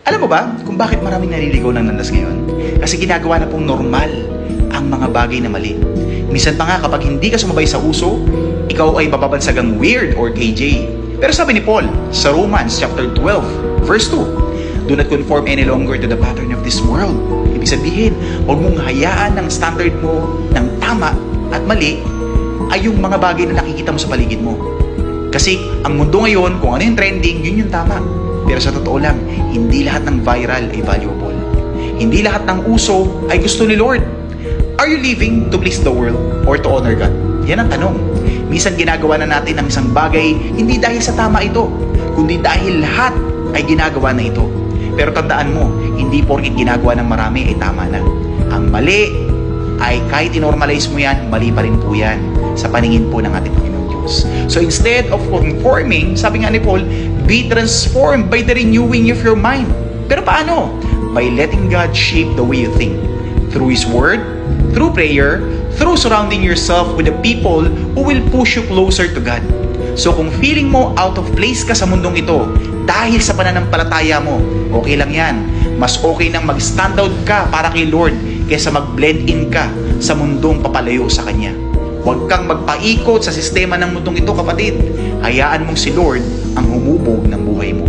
Alam mo ba kung bakit maraming naliligaw ng landas ngayon? Kasi ginagawa na pong normal ang mga bagay na mali. Minsan pa nga kapag hindi ka sumabay sa uso, ikaw ay mababansagang weird or KJ. Pero sabi ni Paul sa Romans chapter 12 verse 2, do not conform any longer to the pattern of this world. Ibig sabihin, huwag mong hayaan ng standard mo ng tama at mali ay yung mga bagay na nakikita mo sa paligid mo. Kasi ang mundo ngayon, kung ano yung trending, yun yung tama. Pero sa totoo lang, hindi lahat ng viral ay valuable. Hindi lahat ng uso ay gusto ni Lord. Are you living to please the world or to honor God? Yan ang tanong. Minsan ginagawa na natin ang isang bagay hindi dahil sa tama ito, kundi dahil lahat ay ginagawa na ito. Pero tandaan mo, hindi porkit ginagawa ng marami ay tama na. Ang mali ay kahit inormalize mo yan, mali pa rin po yan sa paningin po ng ating Panginoong Diyos. So instead of conforming, sabi nga ni Paul, be transformed by the renewing of your mind. Pero paano? By letting God shape the way you think. Through His Word, through prayer, through surrounding yourself with the people who will push you closer to God. So kung feeling mo out of place ka sa mundong ito dahil sa pananampalataya mo, okay lang yan. Mas okay nang mag-stand out ka para kay Lord kaysa mag-blend in ka sa mundong papalayo sa Kanya. Huwag kang magpaikot sa sistema ng mundong ito, kapatid. Hayaan mong si Lord ang humubog ng buhay mo.